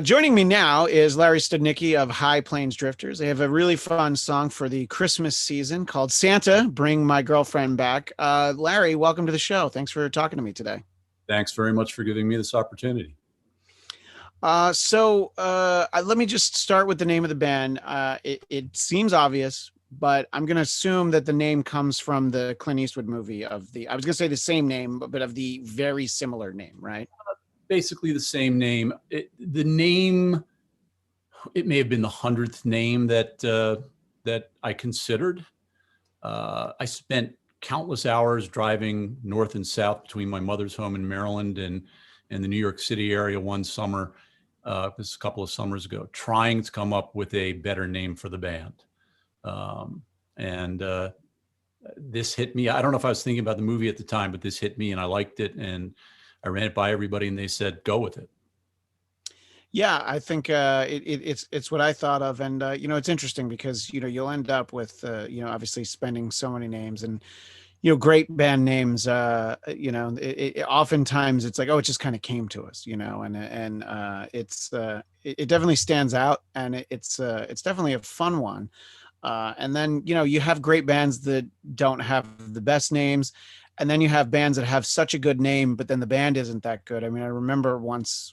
Joining me now is Larry Studnicky of High Plains Drifters. They have a really fun song for the Christmas season called Santa, Bring My Girlfriend Back. Larry, welcome to the show. Thanks for talking to me today. Thanks very much for giving me this opportunity. Let me just start with the name of the band. It seems obvious, but I'm going to assume that the name comes from the Clint Eastwood movie I was going to say the same name, but of the very similar name, right? Basically the same name. It may have been the 100th name that I considered. I spent countless hours driving north and south between my mother's home in Maryland and the New York City area one summer, this a couple of summers ago, trying to come up with a better name for the band. This hit me. I don't know if I was thinking about the movie at the time, but this hit me and I liked it, and I ran it by everybody and they said, go with it. Yeah, I think it's what I thought of. And, it's interesting because, you'll end up with, obviously spending so many names and, great band names, oftentimes it's like, oh, it just kind of came to us, it definitely stands out, and it's definitely a fun one. And then, you have great bands that don't have the best names. And then you have bands that have such a good name, but then the band isn't that good. I mean, I remember once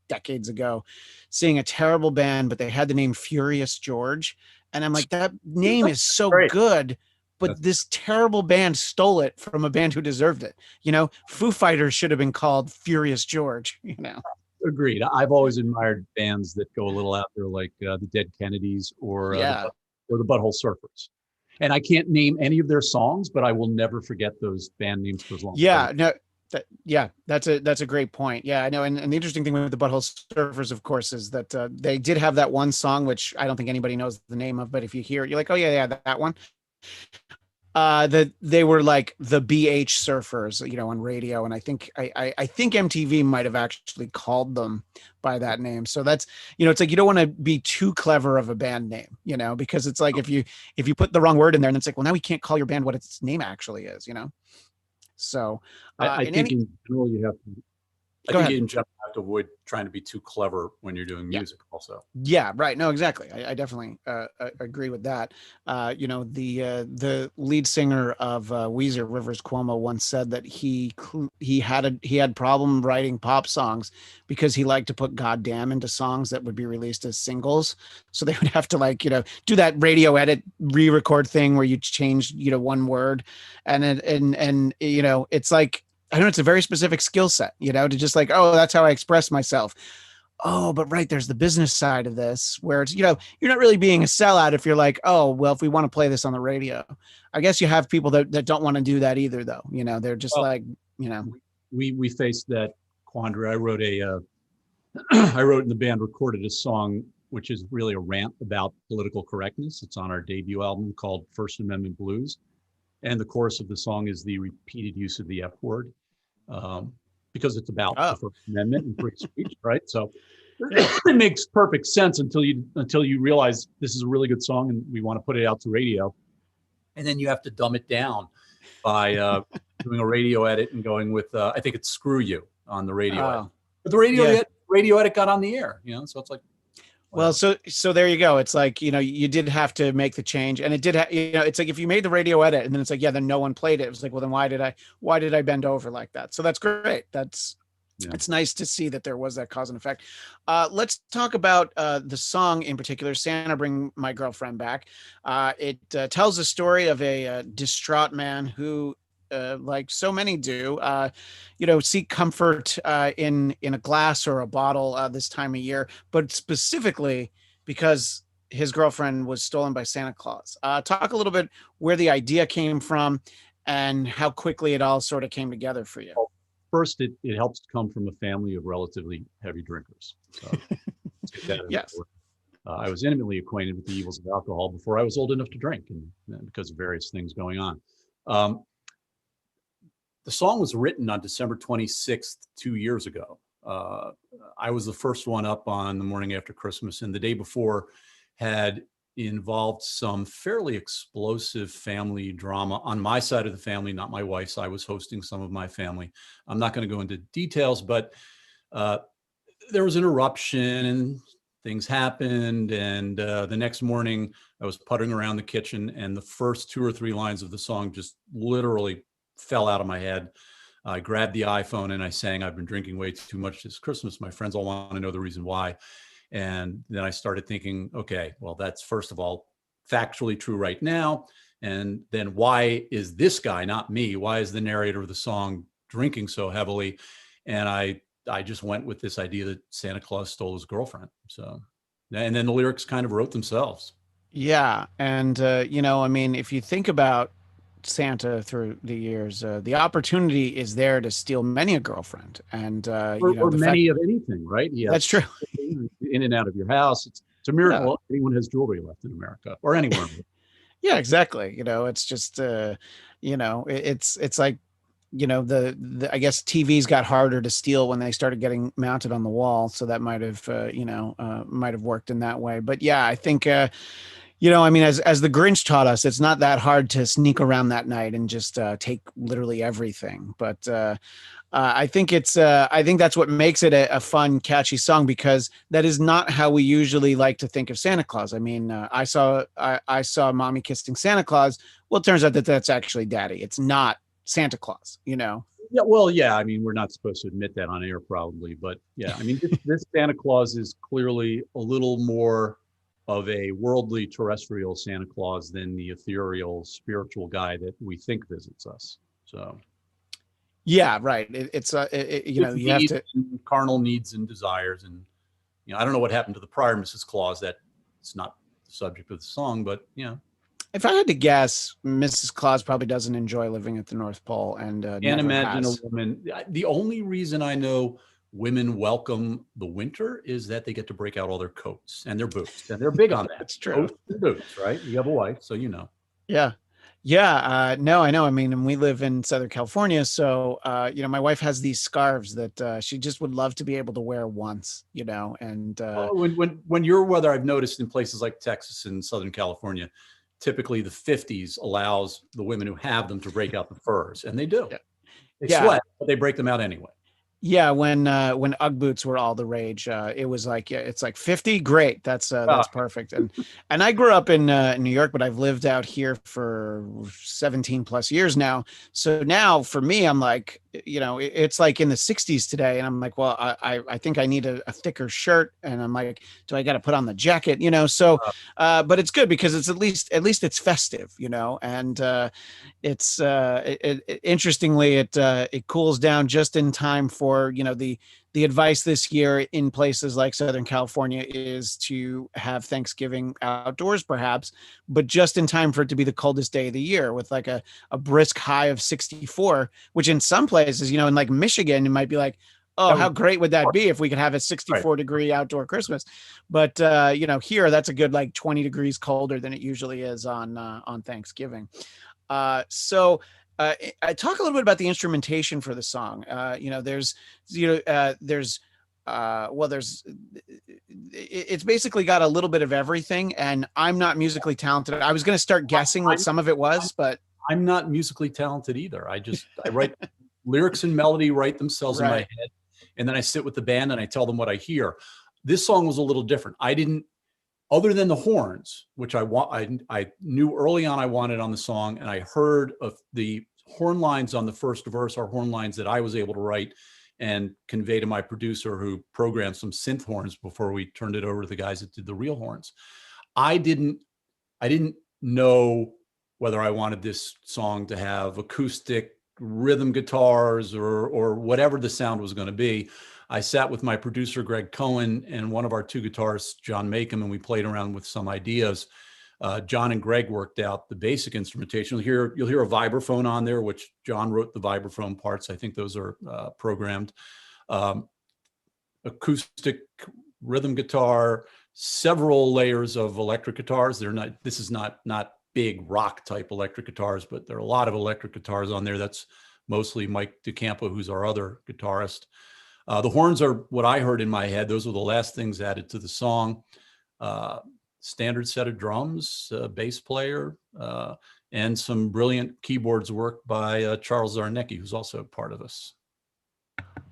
decades ago seeing a terrible band, but they had the name Furious George. And I'm like, that name is so good, but this terrible band stole it from a band who deserved it. Foo Fighters should have been called Furious George, Agreed. I've always admired bands that go a little out there, like the Dead Kennedys or the Butthole Surfers. And I can't name any of their songs, but I will never forget those band names for as long. That's a great point. Yeah, I know. And the interesting thing with the Butthole Surfers, of course, is that they did have that one song, which I don't think anybody knows the name of, but if you hear it, you're like, oh yeah, that one. That they were like the BH Surfers, on radio, and I think MTV might have actually called them by that name. So that's, it's like you don't want to be too clever of a band name, because it's like if you put the wrong word in there, and it's like, well, now we can't call your band what its name actually is, So I think in general you have to. I think in general you have to avoid trying to be too clever when you're doing music also. Yeah, right. No, exactly. I definitely agree with that. The lead singer of Weezer, Rivers Cuomo, once said that he had problem writing pop songs because he liked to put "goddamn" into songs that would be released as singles. So they would have to do that radio edit, re-record thing where you change one word, and it's like, I know it's a very specific skill set, to just like, oh, that's how I express myself. Oh, but right, there's the business side of this where it's, you're not really being a sellout if you're like, oh, well, if we want to play this on the radio. I guess you have people that don't want to do that either, though. They're just We faced that quandary. I wrote in the band, recorded a song, which is really a rant about political correctness. It's on our debut album called First Amendment Blues. And the chorus of the song is the repeated use of the F word. Because it's about the First Amendment and free speech, right? So it makes perfect sense until you realize this is a really good song and we want to put it out to radio, and then you have to dumb it down by doing a radio edit and going with I think it's "Screw You" on the radio edit. But the radio edit got on the air, so it's like. Well, so there you go. It's like, you did have to make the change, and it did, it's like if you made the radio edit and then it's like, then no one played it. It was like, well, then why did I bend over like that? So that's great. It's nice to see that there was that cause and effect. Let's talk about the song in particular, Santa Bring My Girlfriend Back. It tells the story of a distraught man who, like so many do, seek comfort in a glass or a bottle this time of year, but specifically because his girlfriend was stolen by Santa Claus. Talk a little bit where the idea came from and how quickly it all sort of came together for you. Well, first, it helps to come from a family of relatively heavy drinkers. So yes. I was intimately acquainted with the evils of alcohol before I was old enough to drink, and because of various things going on. The song was written on December 26th, 2 years ago. I was the first one up on the morning after Christmas, and the day before had involved some fairly explosive family drama on my side of the family, not my wife's. I was hosting some of my family. I'm not going to go into details, but there was an eruption and things happened. And the next morning I was puttering around the kitchen and the first 2 or 3 lines of the song just literally fell out of my head. I grabbed the iPhone and I sang, "I've been drinking way too much this Christmas. My friends all want to know the reason why." And then I started thinking, okay, well, that's first of all factually true right now. And then why is this guy, not me? Why is the narrator of the song drinking so heavily? And I just went with this idea that Santa Claus stole his girlfriend. So, and then the lyrics kind of wrote themselves. Yeah, and I mean, if you think about Santa through the years, the opportunity is there to steal many a girlfriend, and Or the fact many of anything, right? that's true. In and out of your house. It's a Yeah, miracle anyone has jewelry left in America or anywhere. yeah, exactly. It's just it's like the I guess TVs got harder to steal when they started getting mounted on the wall, so that might have worked in that way. But yeah, I think I mean, as the Grinch taught us, it's not that hard to sneak around that night and just take literally everything. But I think that's what makes it a fun, catchy song, because that is not how we usually like to think of Santa Claus. I mean, I saw Mommy Kissing Santa Claus. Well, it turns out that that's actually Daddy. It's not Santa Claus. Yeah, well, yeah. I mean, we're not supposed to admit that on air, probably, but yeah. I mean, this Santa Claus is clearly a little more of a worldly, terrestrial Santa Claus than the ethereal, spiritual guy that we think visits us. So, Yeah, right. with you have needs to. and carnal needs and desires, and I don't know what happened to the prior Mrs. Claus. That it's not the subject of the song, but If I had to guess, Mrs. Claus probably doesn't enjoy living at the North Pole, and can't never imagine a has. woman. The only reason I know women welcome the winter is that they get to break out all their coats and their boots, and they're big on that. It's true. Coats and boots, right? You have a wife, so you know. Yeah. Yeah. No, I know. I mean, and we live in Southern California. So, my wife has these scarves that she just would love to be able to wear once, and Well, when your weather, I've noticed in places like Texas and Southern California, typically the 50s allows the women who have them to break out the furs, and they do. yeah. They Yeah. sweat, but they break them out anyway. Yeah, when UGG boots were all the rage, it was like, yeah, it's like 50, great, Ah, that's perfect. And I grew up in New York, but I've lived out here for 17 plus years now. So now for me, I'm like, it's like in the 60s today, and I'm like, well, I think I need a thicker shirt, and I'm like, do I got to put on the jacket? So, but it's good because it's at least it's festive, and it's interestingly it cools down just in time for the advice this year in places like Southern California is to have Thanksgiving outdoors, perhaps, but just in time for it to be the coldest day of the year, with like a brisk high of 64, which in some places, in like Michigan, it might be like, oh, that how was great would that be if we could have a right. 64-degree outdoor Christmas? But here that's a good like 20 degrees colder than it usually is on Thanksgiving. So I talk a little bit about the instrumentation for the song. It's basically got a little bit of everything, and I'm not musically talented. I was going to start guessing what I'm, some of it I'm, was, but I'm not musically talented either. I write lyrics and melody write themselves in my right. head, and then I sit with the band and I tell them what I hear. This song was a little different. I didn't, other than the horns, which I knew early on I wanted on the song, and I heard of the horn lines on the first verse are horn lines that I was able to write and convey to my producer, who programmed some synth horns before we turned it over to the guys that did the real horns. I didn't I didn't know whether I wanted this song to have acoustic rhythm guitars or whatever the sound was going to be. I sat with my producer, Greg Cohen, and one of our 2 guitarists, John Makem, and we played around with some ideas. John and Greg worked out the basic instrumentation. You'll hear a vibraphone on there, which John wrote the vibraphone parts. I think those are programmed. Acoustic rhythm guitar, several layers of electric guitars. This is not big rock type electric guitars, but there are a lot of electric guitars on there. That's mostly Mike DeCampo, who's our other guitarist. The horns are what I heard in my head. Those were the last things added to the song. Standard set of drums, bass player, and some brilliant keyboards work by Charles Studnicky, who's also part of us.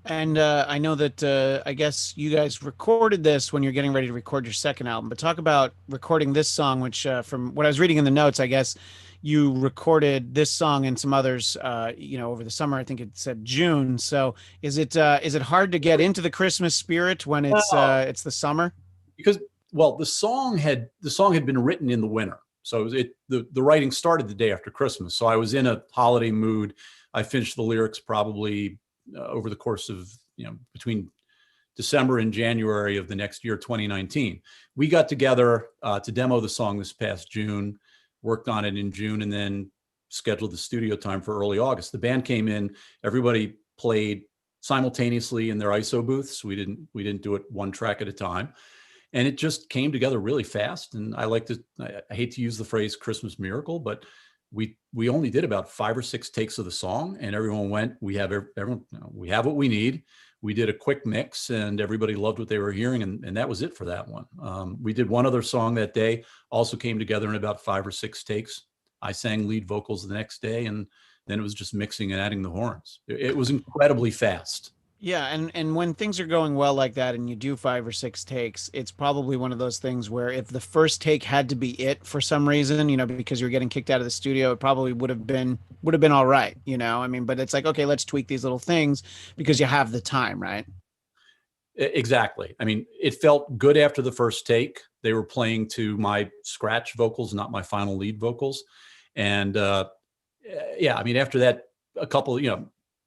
And I know that I guess you guys recorded this when you're getting ready to record your second album, but talk about recording this song, which from what I was reading in the notes, I guess you recorded this song and some others, over the summer. I think it said June. So is it hard to get into the Christmas spirit when it's the summer? Because well, the song had been written in the winter, so the writing started the day after Christmas. So I was in a holiday mood. I finished the lyrics probably over the course of between December and January of the next year, 2019. We got together to demo the song this past June, worked on it in June, and then scheduled the studio time for early August. The band came in, everybody played simultaneously in their ISO booths. We didn't do it one track at a time, and it just came together really fast. And I hate to use the phrase Christmas miracle, but we only did about 5 or 6 takes of the song, and everyone went, we have everyone, we have what we need. We did a quick mix, and everybody loved what they were hearing, and that was it for that one. We did one other song that day, also came together in about 5 or 6 takes. I sang lead vocals the next day, and then it was just mixing and adding the horns. It was incredibly fast. Yeah, and when things are going well like that and you do 5 or 6 takes, it's probably one of those things where if the first take had to be it for some reason, because you're getting kicked out of the studio, it probably would have been all right, I mean, but it's like, okay, let's tweak these little things because you have the time, right? Exactly. I mean, it felt good after the first take. They were playing to my scratch vocals, not my final lead vocals. And yeah, I mean, after that, a couple,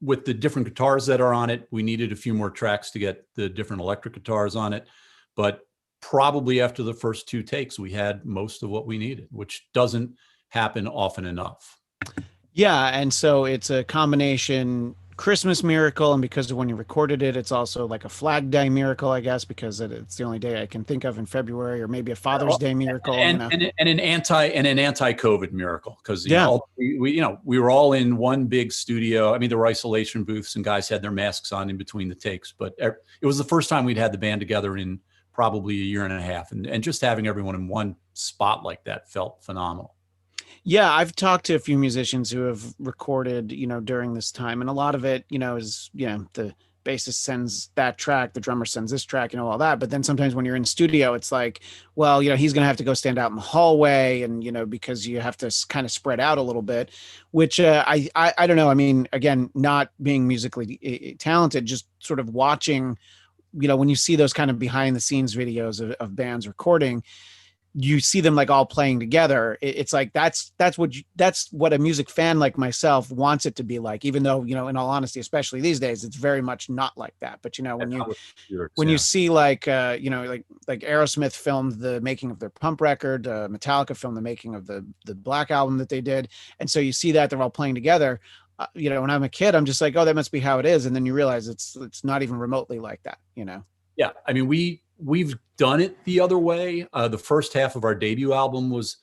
with the different guitars that are on it, we needed a few more tracks to get the different electric guitars on it. But probably after the first 2 takes, we had most of what we needed, which doesn't happen often enough. Yeah, and so it's a combination Christmas miracle, and because of when you recorded it, it's also like a Flag Day miracle, I guess, because it's the only day I can think of in February, or maybe a Father's Day miracle, And an anti-COVID miracle, because Yeah. we were all in one big studio. I mean, there were isolation booths, and guys had their masks on in between the takes. But it was the first time we'd had the band together in probably a year and a half, and just having everyone in one spot like that felt phenomenal. Yeah, I've talked to a few musicians who have recorded, during this time, and a lot of it, is, the bassist sends that track, the drummer sends this track, all that. But then sometimes when you're in the studio, it's like, well, he's going to have to go stand out in the hallway, and because you have to kind of spread out a little bit, which I don't know. I mean, again, not being musically talented, just sort of watching, when you see those kind of behind the scenes videos of bands recording, you see them like all playing together. It's like that's what a music fan like myself wants it to be like, even though, in all honesty, especially these days, it's very much not like that. But when you see like like Aerosmith filmed the making of their Pump record, Metallica filmed the making of the Black album that they did, and so you see that they're all playing together. When I'm a kid, I'm just like, oh, that must be how it is, and then you realize it's not even remotely like that. Yeah, I mean, we've done it the other way. The first half of our debut album was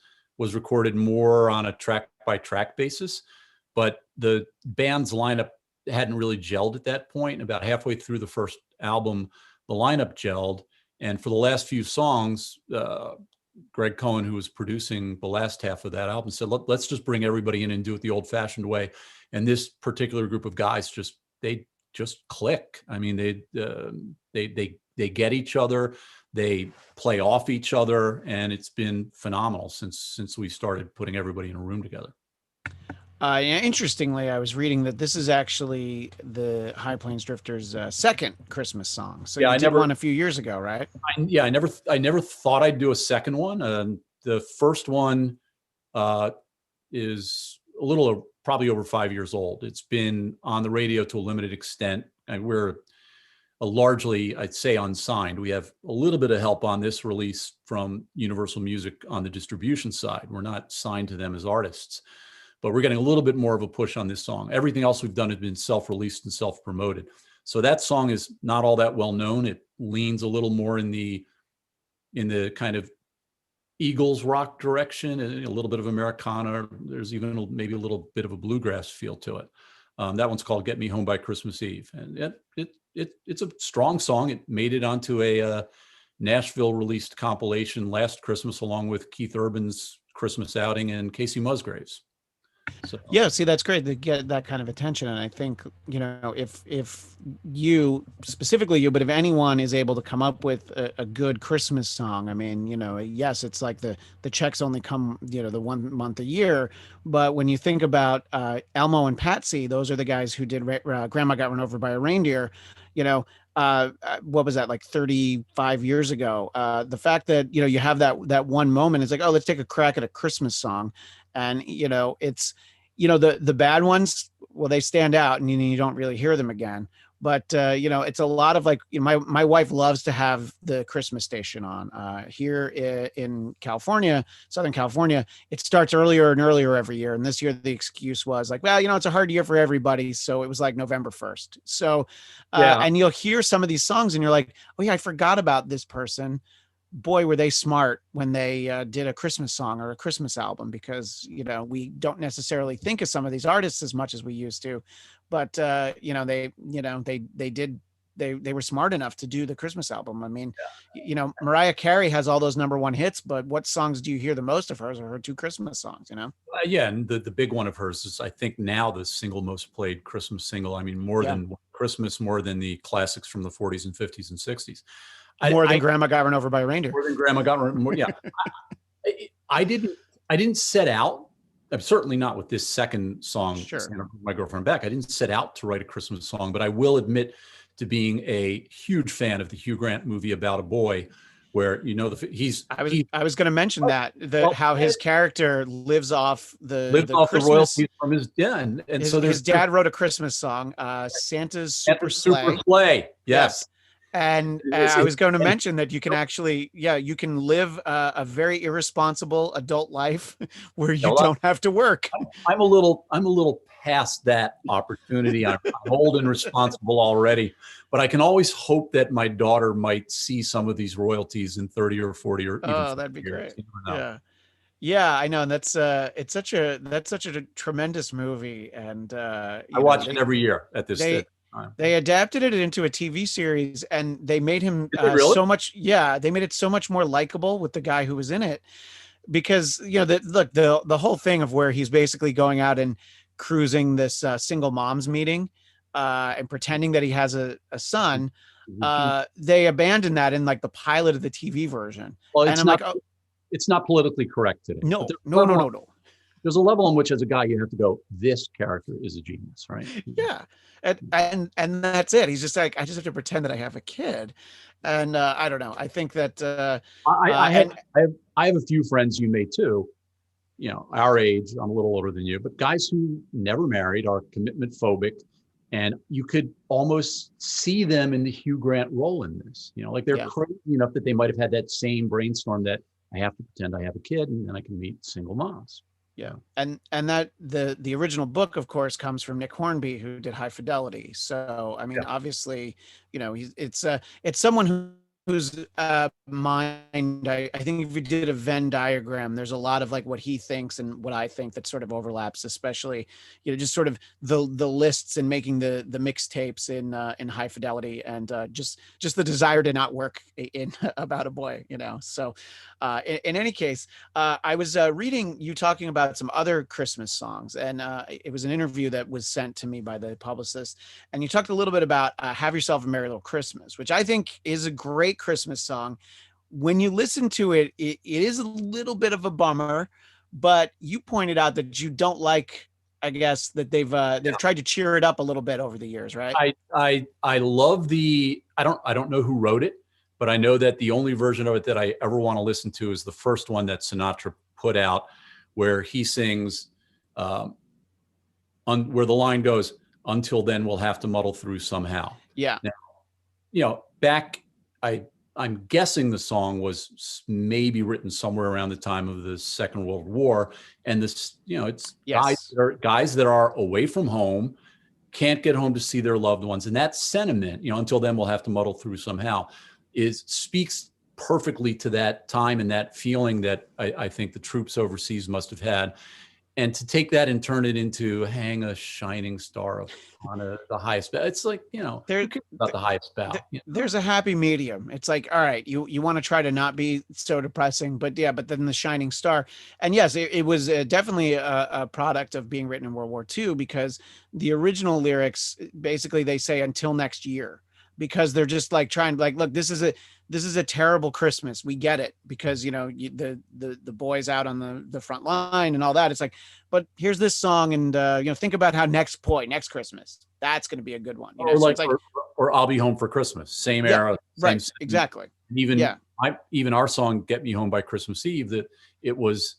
recorded more on a track by track basis, but the band's lineup hadn't really gelled at that point. About halfway through the first album, the lineup gelled, and for the last few songs, Greg Cohen, who was producing the last half of that album, said, let's just bring everybody in and do it the old-fashioned way. And this particular group of guys they just click. I mean, they get each other, they play off each other, and it's been phenomenal since we started putting everybody in a room together. Yeah, interestingly, I was reading that this is actually the High Plains Drifters' second Christmas song. So Yeah, you did one a few years ago, right? I never thought I'd do a second one. The first one is a little probably over 5 years old. It's been on the radio to a limited extent, and we're largely, I'd say, unsigned. We have a little bit of help on this release from Universal Music on the distribution side. We're not signed to them as artists, but we're getting a little bit more of a push on this song. Everything else we've done has been self-released and self-promoted. So that song is not all that well known. It leans a little more in the kind of Eagles rock direction, and a little bit of Americana. There's even maybe a little bit of a bluegrass feel to it. That one's called "Get Me Home by Christmas Eve," and it's a strong song. It made it onto a Nashville released compilation last Christmas, along with Keith Urban's Christmas Outing and Casey Musgraves. So Yeah, see, that's great to get that kind of attention. And I think, if you, specifically you, but if anyone is able to come up with a good Christmas song, I mean, yes, it's like the checks only come, the 1 month a year. But when you think about Elmo and Patsy, those are the guys who did Grandma Got Run Over by a Reindeer, you know, what was that, like 35 years ago? The fact that, you have that one moment is like, oh, let's take a crack at a Christmas song. And, it's, the bad ones, well, they stand out and you don't really hear them again. But it's a lot of, like, my wife loves to have the Christmas station on here in California, Southern California. It starts earlier and earlier every year, and this year the excuse was like, well, it's a hard year for everybody, so it was like November 1st. So yeah, and you'll hear some of these songs and you're like, oh yeah, I forgot about this person. Boy, were they smart when they did a Christmas song or a Christmas album, because we don't necessarily think of some of these artists as much as we used to, but they were smart enough to do the Christmas album. I mean, Mariah Carey has all those #1 hits, but what songs do you hear the most of hers? Are her two Christmas songs? yeah, and the big one of hers is, I think, now the single most played Christmas single. I mean, more Yeah, than Christmas, more than the classics from the 40s and 50s and 60s. more than I Grandma Got Run Over by a Reindeer. more than Grandma Got Run. Yeah, I didn't set out. I'm certainly not with this second song, Sure. My Girlfriend Back. I didn't set out to write a Christmas song, but I will admit to being a huge fan of the Hugh Grant movie about a boy, where I was going to mention that how his character lives off lives the off Christmas. the royalties from his den, and so His dad wrote a Christmas song, Santa's Super Super Sleigh. Sleigh. Yes. And I was going to mention that you can actually, you can live a very irresponsible adult life where you don't have to work. I'm a little past that opportunity. I'm old and responsible already, but I can always hope that my daughter might see some of these royalties in 30 or 40 or even 50 that'd be years. great. Yeah. Yeah, I know. And that's such a tremendous movie. And I watch it every year at this time. They adapted it into a TV series, and they made him really? they made it so much more likable with the guy who was in it, because the whole thing of where he's basically going out and cruising this single moms meeting and pretending that he has a son. They abandoned that in like the pilot of the TV version. Well, and I'm like, oh, it's not politically correct today. no. There's a level on which, as a guy, you have to go, this character is a genius, right? Yeah. And that's it. He's just like, I just have to pretend that I have a kid. And I don't know. I think that I have a few friends, you may too, our age. I'm a little older than you, but guys who never married, are commitment phobic, and you could almost see them in the Hugh Grant role in this. Like they're crazy enough that they might have had that same brainstorm that I have to pretend I have a kid and then I can meet single moms. Yeah. And that the original book, of course, comes from Nick Hornby, who did High Fidelity. So, I mean, obviously, it's someone whose mind, I think if we did a Venn diagram, there's a lot of like what he thinks and what I think that sort of overlaps, especially, just sort of the lists and making the mixtapes in High Fidelity, and just the desire to not work in About a Boy, So in any case, I was reading you talking about some other Christmas songs, and it was an interview that was sent to me by the publicist, and you talked a little bit about Have Yourself a Merry Little Christmas, which I think is a great Christmas song. When you listen to it, it is a little bit of a bummer, but you pointed out that you don't like, I guess, that they've tried to cheer it up a little bit over the years, right? I love I don't know who wrote it, but I know that the only version of it that I ever want to listen to is the first one that Sinatra put out, where he sings where the line goes, "Until then, we'll have to muddle through somehow." Yeah. Now, back, I'm guessing the song was maybe written somewhere around the time of the Second World War, and this, it's guys that are away from home, can't get home to see their loved ones, and that sentiment, until then we'll have to muddle through somehow, speaks perfectly to that time and that feeling that I think the troops overseas must have had. and to take that and turn it into hang a shining star on the highest bough. It's like, There, who cares about the highest bough? there's a happy medium. It's like, all right, you want to try to not be so depressing, but yeah, but then the shining star. And yes, it was definitely a product of being written in World War II, because the original lyrics, basically they say until next year, because they're just like trying, like, look, this is a terrible Christmas. We get it, because the boys out on the front line and all that. It's like, but here's this song, and think about how next Christmas, that's going to be a good one. Or So like, it's like, or I'll Be Home for Christmas, same yeah, era, same right, sentiment. exactly, And even yeah, even our song "Get Me Home by Christmas Eve," that it was,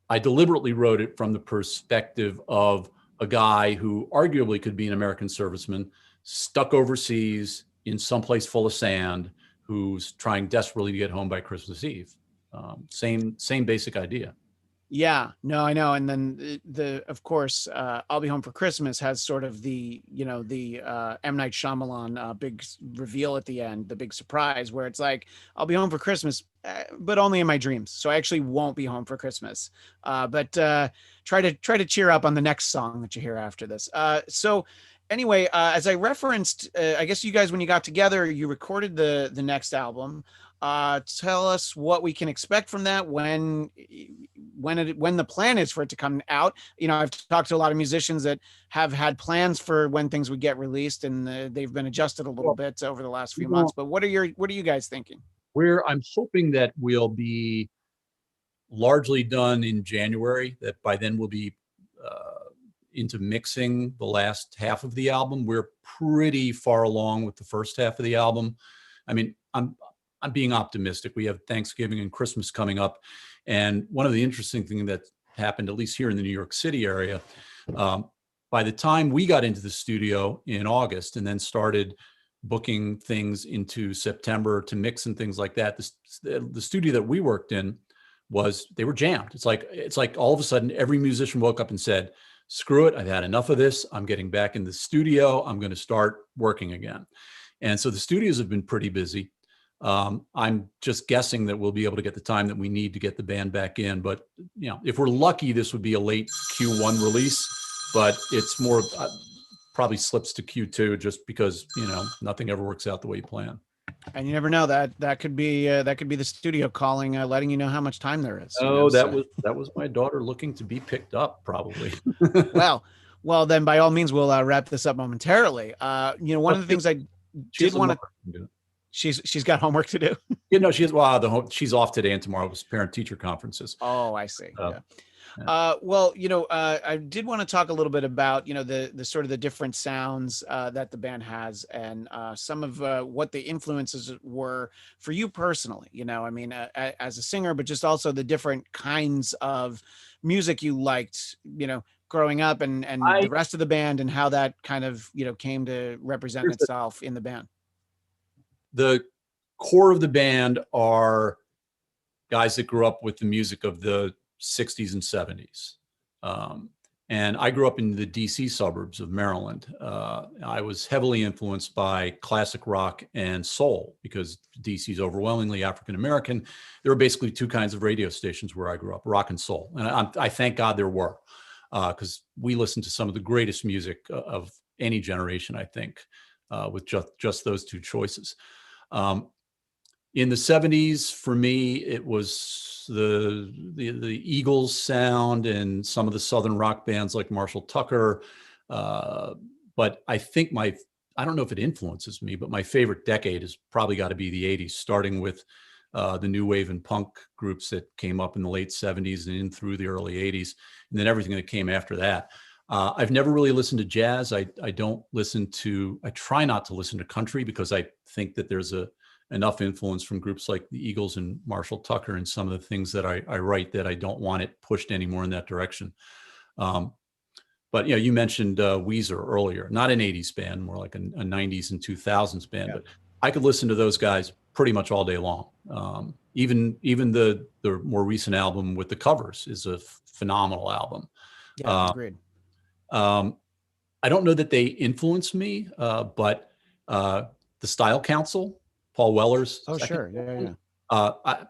I deliberately wrote it from the perspective of a guy who arguably could be an American serviceman stuck overseas in some place full of sand, who's trying desperately to get home by Christmas Eve. Same basic idea. yeah. No, I know. And then the of course, I'll Be Home for Christmas has sort of the M. Night Shyamalan big reveal at the end, the big surprise, where it's like, I'll be home for Christmas, but only in my dreams. So I actually won't be home for Christmas. But try to cheer up on the next song that you hear after this. So anyway, as I referenced, I guess you guys, when you got together, you recorded the next album. Tell us what we can expect from that, when the plan is for it to come out. I've talked to a lot of musicians that have had plans for when things would get released, and they've been adjusted a little Well, bit over the last few well, months. But what are you guys thinking? I'm hoping that we'll be largely done in January, that by then we'll be into mixing the last half of the album. We're pretty far along with the first half of the album. I mean, I'm being optimistic. We have Thanksgiving and Christmas coming up. And one of the interesting things that happened, at least here in the New York City area, by the time we got into the studio in August and then started booking things into September to mix and things like that, the studio that we worked in they were jammed. It's like all of a sudden every musician woke up and said, screw it, I've had enough of this. I'm getting back in the studio. I'm going to start working again. And so the studios have been pretty busy. I'm just guessing that we'll be able to get the time that we need to get the band back in. But, if we're lucky, this would be a late Q1 release, but it's more, probably slips to Q2 just because, nothing ever works out the way you plan. And you never know, that could be the studio calling, letting you know how much time there is. Oh, that was my daughter looking to be picked up, probably. Well, then by all means, we'll wrap this up momentarily. One of the things I did want to. She's got homework to do. She's off today and tomorrow was parent teacher conferences. Oh, I see. Yeah. I did want to talk a little bit about, the sort of the different sounds that the band has, and some of what the influences were for you personally, as a singer, but just also the different kinds of music you liked, growing up, and the rest of the band, and how that kind of, came to represent itself in the band. The core of the band are guys that grew up with the music of the 60s and 70s. And I grew up in the DC suburbs of Maryland. I was heavily influenced by classic rock and soul because DC is overwhelmingly African-American. There were basically two kinds of radio stations where I grew up, rock and soul. And I thank God there were, because we listened to some of the greatest music of any generation, I think, with just those two choices. In the 70s, for me, it was the Eagles sound and some of the Southern rock bands like Marshall Tucker. But I think I don't know if it influences me, but my favorite decade has probably got to be the 80s, starting with the new wave and punk groups that came up in the late 70s and in through the early 80s, and then everything that came after that. I've never really listened to jazz. I try not to listen to country because I think that there's enough influence from groups like the Eagles and Marshall Tucker and some of the things that I write that I don't want it pushed anymore in that direction. But you mentioned Weezer earlier, not an 80s band, more like a 90s and 2000s band, yeah. But I could listen to those guys pretty much all day long. Even the more recent album with the covers is a phenomenal album. Yeah, agreed. I don't know that they influence me, but the Style Council, Paul Weller's. Oh, sure. Yeah.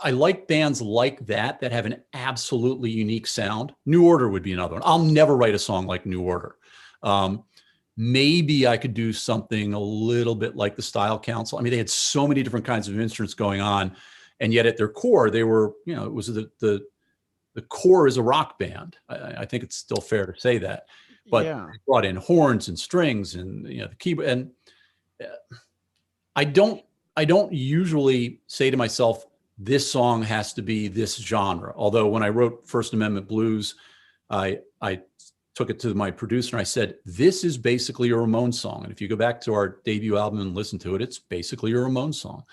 I like bands like that have an absolutely unique sound. New Order would be another one. I'll never write a song like New Order. Maybe I could do something a little bit like the Style Council. I mean, they had so many different kinds of instruments going on, and yet at their core, they were, it was the core is a rock band. I think it's still fair to say that, but they brought in horns and strings and the keyboard. And I don't usually say to myself, this song has to be this genre. Although when I wrote First Amendment Blues, I took it to my producer and I said, this is basically a Ramones song. And if you go back to our debut album and listen to it, it's basically a Ramones song.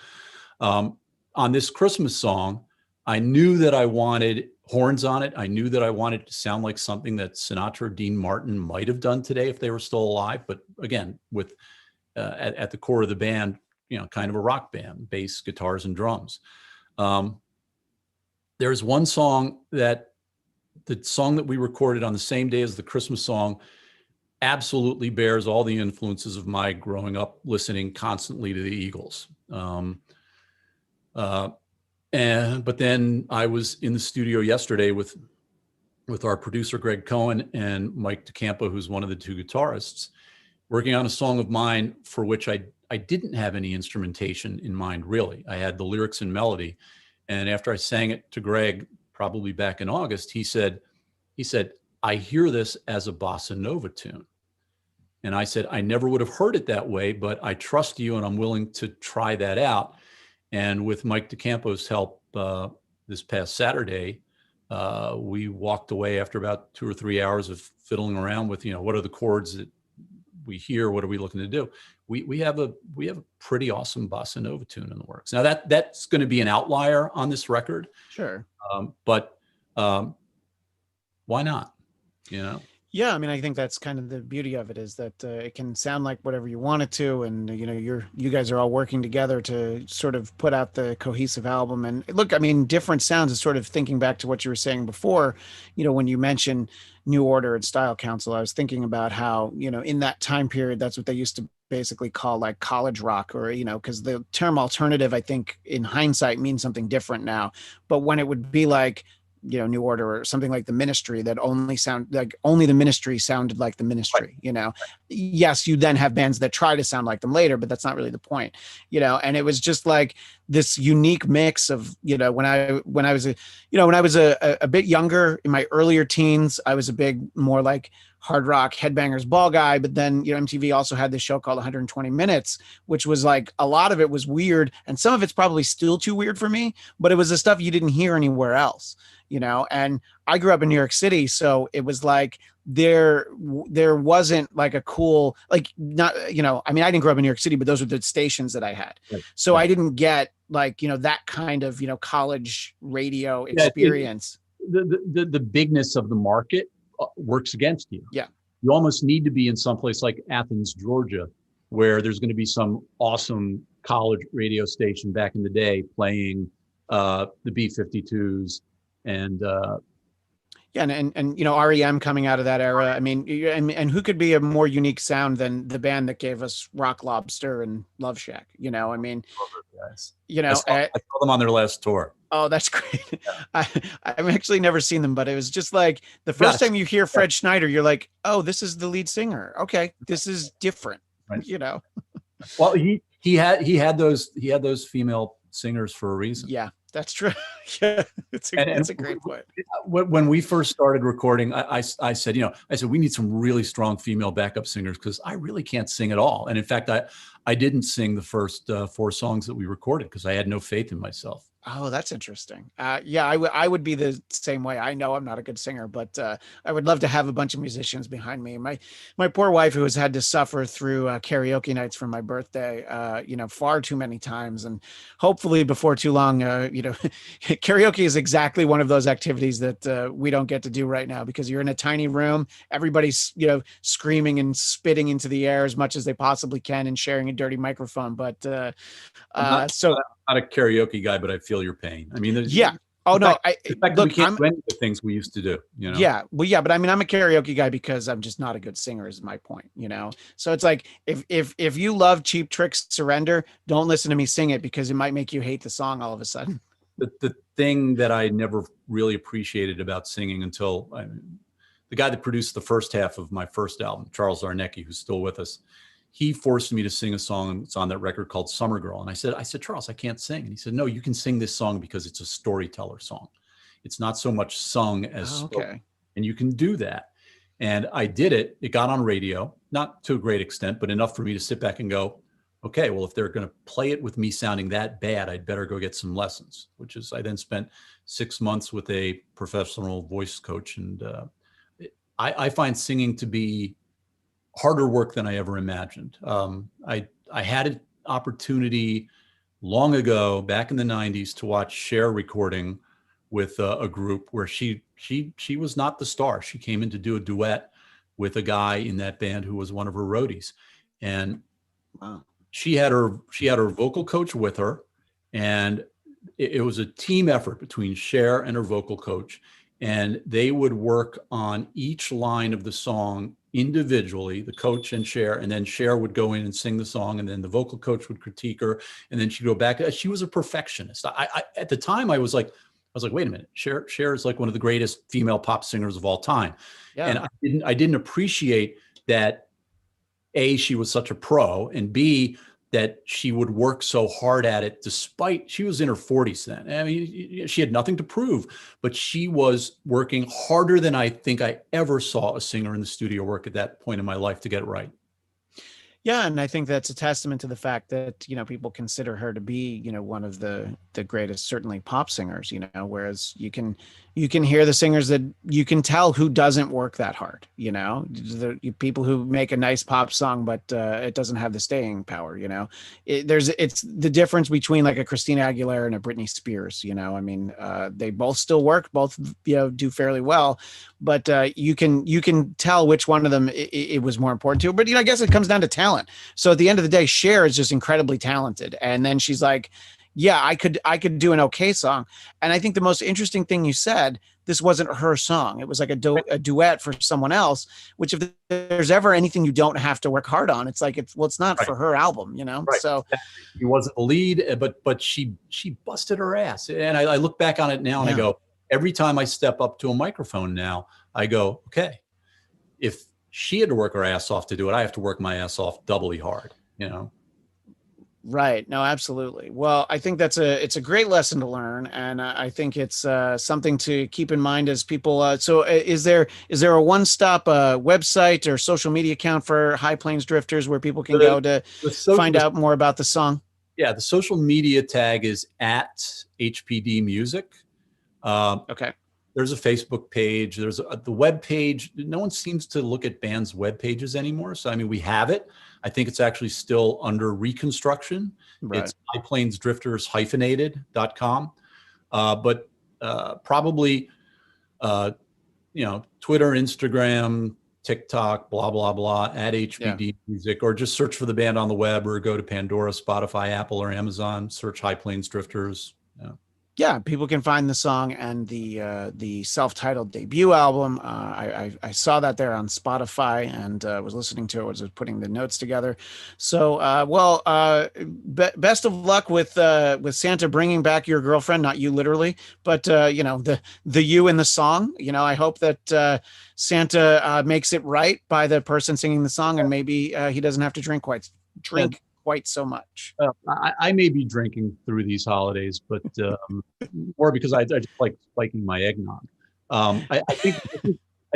On this Christmas song, I knew that I wanted horns on it. I knew that I wanted it to sound like something that Sinatra or Dean Martin might have done today if they were still alive. But again, with at the core of the band, kind of a rock band, bass, guitars, and drums. There's one song the song that we recorded on the same day as the Christmas song absolutely bears all the influences of my growing up listening constantly to the Eagles. But then I was in the studio yesterday with our producer, Greg Cohen, and Mike DeCampo, who's one of the two guitarists, working on a song of mine for which I didn't have any instrumentation in mind, really. I had the lyrics and melody. And after I sang it to Greg, probably back in August, he said, I hear this as a bossa nova tune. And I said, I never would have heard it that way, but I trust you and I'm willing to try that out. And with Mike DeCampo's help this past Saturday, we walked away after about 2 or 3 hours of fiddling around with, what are the chords that we hear? What are we looking to do? We have a pretty awesome bossa nova tune in the works. Now that's going to be an outlier on this record. Sure. But why not? Yeah, I mean, I think that's kind of the beauty of it, is that it can sound like whatever you want it to, and you guys are all working together to sort of put out the cohesive album. And look, I mean, different sounds is sort of thinking back to what you were saying before. When you mentioned New Order and Style Council, I was thinking about how in that time period, that's what they used to basically call like college rock, or because the term alternative, I think in hindsight, means something different now. But when it would be like New Order or something like the Ministry, that only the Ministry sounded like the Ministry, Yes, you then have bands that try to sound like them later, but that's not really the point, and it was just like this unique mix of, when I was a bit younger, in my earlier teens, I was a big, more like hard rock Headbangers Ball guy. But then, MTV also had this show called 120 Minutes, which was like, a lot of it was weird. And some of it's probably still too weird for me, but it was the stuff you didn't hear anywhere else, and I grew up in New York City. So it was like, there wasn't like a cool, like, not, I mean, I didn't grow up in New York City, but those were the stations that I had. Right. So I didn't get like, that kind of, college radio experience. The bigness of the market works against you. Yeah. You almost need to be in some place like Athens, Georgia, where there's going to be some awesome college radio station back in the day playing the B-52s and and REM coming out of that era. I mean, and who could be a more unique sound than the band that gave us Rock Lobster and Love Shack? I mean, guys. I saw them on their last tour. Oh, that's great. Yeah. I've actually never seen them, but it was just like the first time you hear Fred Schneider, you're like, oh, this is the lead singer. Okay, this is different. Right. Well, he had those female singers for a reason. Yeah, that's true. Yeah, it's a great point. When we first started recording, I said, we need some really strong female backup singers, because I really can't sing at all. And in fact, I didn't sing the first 4 songs that we recorded because I had no faith in myself. Oh, that's interesting. Yeah, I would be the same way. I know I'm not a good singer, but I would love to have a bunch of musicians behind me. My poor wife, who has had to suffer through karaoke nights for my birthday, far too many times, and hopefully before too long, karaoke is exactly one of those activities that we don't get to do right now, because you're in a tiny room, everybody's screaming and spitting into the air as much as they possibly can, and sharing a dirty microphone. But I'm not a karaoke guy, but I feel your pain. I mean, yeah. Oh no! We can't do any of the things we used to do. Yeah, well, yeah, but I mean, I'm a karaoke guy because I'm just not a good singer. Is my point. So it's like, if you love Cheap Trick's "Surrender," don't listen to me sing it, because it might make you hate the song all of a sudden. the thing that I never really appreciated about singing until the guy that produced the first half of my first album, Charles Studnicky, who's still with us, he forced me to sing a song that's on that record called Summer Girl. And I said, Charles, I can't sing. And he said, no, you can sing this song because it's a storyteller song. It's not so much sung as spoken. And you can do that. And I did it. It got on radio, not to a great extent, but enough for me to sit back and go, okay, well, if they're going to play it with me sounding that bad, I'd better go get some lessons, which is I then spent 6 months with a professional voice coach. And I find singing to be harder work than I ever imagined. I had an opportunity long ago, back in the 90s, to watch Cher recording with a group where she was not the star. She came in to do a duet with a guy in that band who was one of her roadies. And wow. She had her vocal coach with her, and it was a team effort between Cher and her vocal coach. And they would work on each line of the song individually, the coach and Cher, and then Cher would go in and sing the song, and then the vocal coach would critique her, and then she'd go back. She was a perfectionist. I at the time I was like, wait a minute, Cher is like one of the greatest female pop singers of all time. Yeah. And I didn't appreciate that, A, she was such a pro, and B, that she would work so hard at it despite she was in her 40s then. I mean, she had nothing to prove, but she was working harder than I think I ever saw a singer in the studio work at that point in my life to get it right. Yeah, and I think that's a testament to the fact that, people consider her to be, one of the greatest, certainly pop singers, whereas you can hear the singers that you can tell who doesn't work that hard, the people who make a nice pop song, but it doesn't have the staying power, it's the difference between like a Christina Aguilera and a Britney Spears, I mean, they both still work, both, do fairly well, but you can tell which one of them it was more important to. But I guess it comes down to talent. So at the end of the day, Cher is just incredibly talented, and then she's like, yeah, I could do an okay song. And I think the most interesting thing you said, this wasn't her song. It was like a duet for someone else, which if there's ever anything you don't have to work hard on, it's like, it's not right. For her album, Right. So he wasn't the lead, but she busted her ass. And I look back on it now and I go, every time I step up to a microphone now, I go, okay, if she had to work her ass off to do it, I have to work my ass off doubly hard, Right. No, absolutely. Well, I think it's a great lesson to learn. And I think it's something to keep in mind as people. So is there a one-stop website or social media account for High Plains Drifters where people can go to find out more about the song? Yeah. The social media tag is at HPD Music. Okay. There's a Facebook page. There's the web page. No one seems to look at bands' web pages anymore. So, I mean, we have it. I think it's actually still under reconstruction. Right. It's highplainsdrifters-hyphenated.com. But probably, Twitter, Instagram, TikTok, blah, blah, blah, at HPD Music, or just search for the band on the web, or go to Pandora, Spotify, Apple, or Amazon, search High Plains Drifters. Yeah, people can find the song and the self-titled debut album. I saw that there on Spotify and was listening to it as I was putting the notes together. So, best of luck with Santa bringing back your girlfriend, not you literally, but the you in the song. I hope that Santa makes it right by the person singing the song, and maybe he doesn't have to drink quite so much. I may be drinking through these holidays, but more because I just like spiking my eggnog. I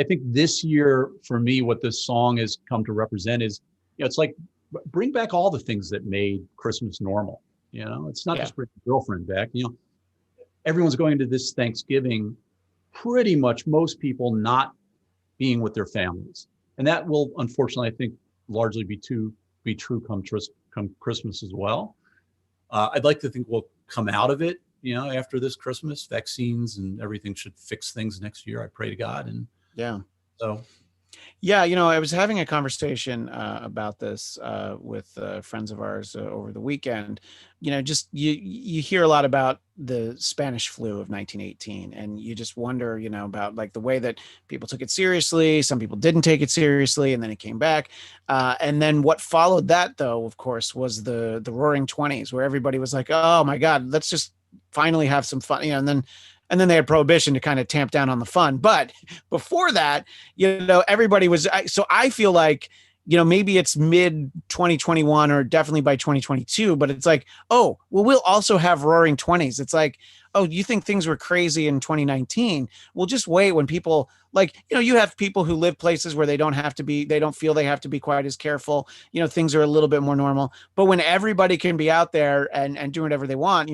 think this year for me, what this song has come to represent is, it's like bring back all the things that made Christmas normal. It's not just bring your girlfriend back. Everyone's going into this Thanksgiving, pretty much most people not being with their families, and that will unfortunately, I think, largely be true come Christmas as well. I'd like to think we'll come out of it, after this Christmas. Vaccines and everything should fix things next year. I pray to God. And so. Yeah, I was having a conversation about this with friends of ours over the weekend. Just you hear a lot about the Spanish flu of 1918, and you just wonder, about like the way that people took it seriously. Some people didn't take it seriously, and then it came back. And then what followed that, though, of course, was the Roaring '20s, where everybody was like, "Oh my God, let's just finally have some fun, and then they had prohibition to kind of tamp down on the fun. But before that, everybody was, so I feel like, maybe it's mid 2021 or definitely by 2022, but it's like, oh, well, we'll also have roaring 20s. It's like, oh, you think things were crazy in 2019? Well, just wait when people like, you have people who live places where they don't feel they have to be quite as careful. Things are a little bit more normal, but when everybody can be out there and do whatever they want,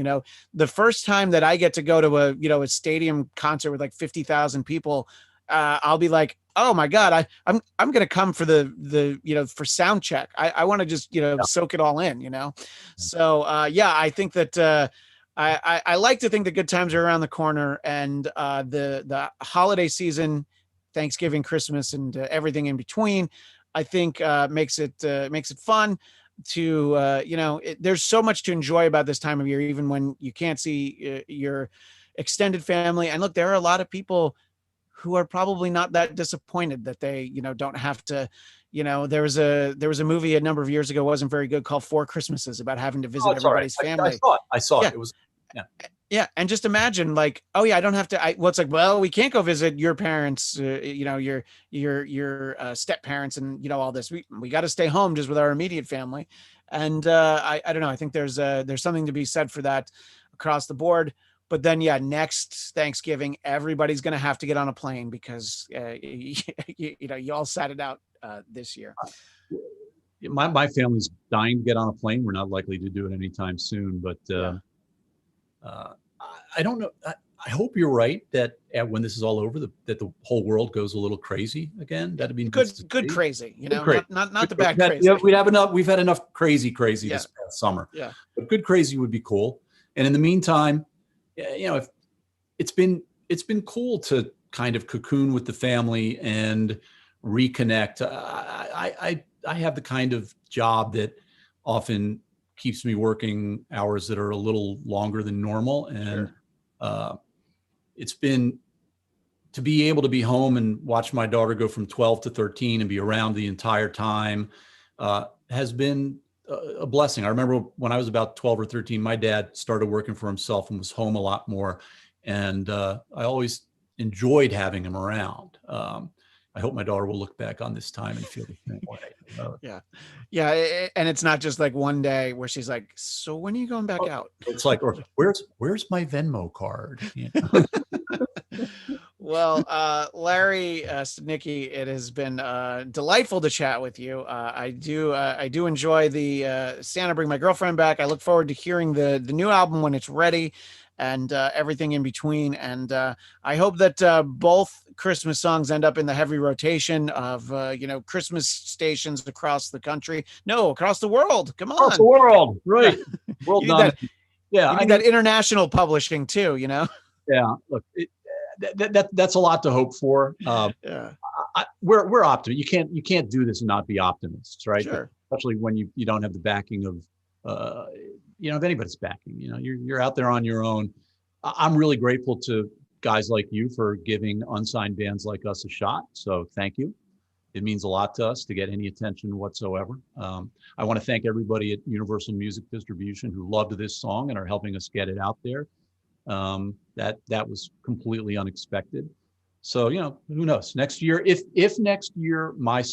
the first time that I get to go to a stadium concert with like 50,000 people, I'll be like, oh my God, I'm going to come for for sound check. I want to just, soak it all in, So, I think that, I like to think the good times are around the corner, and the holiday season, Thanksgiving, Christmas, and everything in between, I think makes it fun to there's so much to enjoy about this time of year, even when you can't see your extended family. And look, there are a lot of people who are probably not that disappointed that they don't have to. There was a movie a number of years ago, wasn't very good, called Four Christmases, about having to visit everybody's family. I saw yeah. It was, yeah. Yeah. And just imagine, like, oh yeah, I don't have to, it's like, well, we can't go visit your parents, your step parents and, all this, we got to stay home just with our immediate family. And I don't know. I think there's something to be said for that across the board. But then, next Thanksgiving, everybody's going to have to get on a plane because, you all sat it out this year. My family's dying to get on a plane. We're not likely to do it anytime soon, but I don't know. I hope you're right that when this is all over, that the whole world goes a little crazy again. That'd be good crazy, not the bad crazy. Yeah, we've had enough crazy this past summer. Yeah, but good crazy would be cool. And in the meantime, if it's been cool to kind of cocoon with the family and reconnect. I have the kind of job that often keeps me working hours that are a little longer than normal. And it's been to be able to be home and watch my daughter go from 12 to 13 and be around the entire time has been a blessing. I remember when I was about 12 or 13, my dad started working for himself and was home a lot more. And I always enjoyed having him around. I hope my daughter will look back on this time and feel the same way. Yeah. And it's not just like one day where she's like, so when are you going back out? It's like, or where's my Venmo card? Well, Larry Studnicky, it has been delightful to chat with you. I do enjoy the Santa Bring My Girlfriend Back. I look forward to hearing the new album when it's ready, and everything in between. And I hope that both Christmas songs end up in the heavy rotation of Christmas stations across the country. No, across the world. Come on, across the world, right? World you need that international publishing too. Yeah. Look. That's a lot to hope for. We're optimists. You can't do this and not be optimists, right? Sure. Especially when you don't have the backing of of anybody's backing. You're out there on your own. I'm really grateful to guys like you for giving unsigned bands like us a shot. So thank you. It means a lot to us to get any attention whatsoever. I want to thank everybody at Universal Music Distribution who loved this song and are helping us get it out there. That was completely unexpected. So, who knows? Next year, if next year my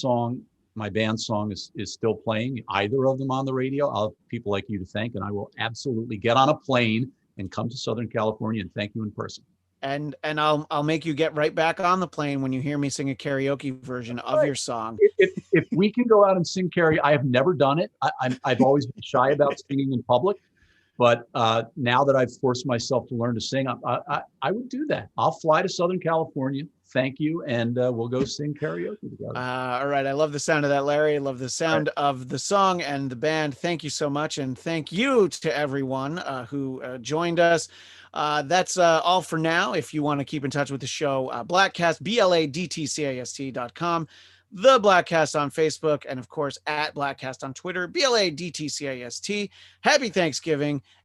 band song is still playing, either of them on the radio, I'll have people like you to thank, and I will absolutely get on a plane and come to Southern California and thank you in person. And I'll make you get right back on the plane when you hear me sing a karaoke version of your song. If we can go out and sing karaoke, I have never done it. I've always been shy about singing in public. But now that I've forced myself to learn to sing, I would do that. I'll fly to Southern California. Thank you. And we'll go sing karaoke together. All right. I love the sound of that, Larry. I love the sound of the song and the band. Thank you so much. And thank you to everyone who joined us. That's all for now. If you want to keep in touch with the show, Bladtcast, BLADTCAST.com. The Bladtcast on Facebook, and of course at Bladtcast on Twitter, BLADTCAST. Happy Thanksgiving,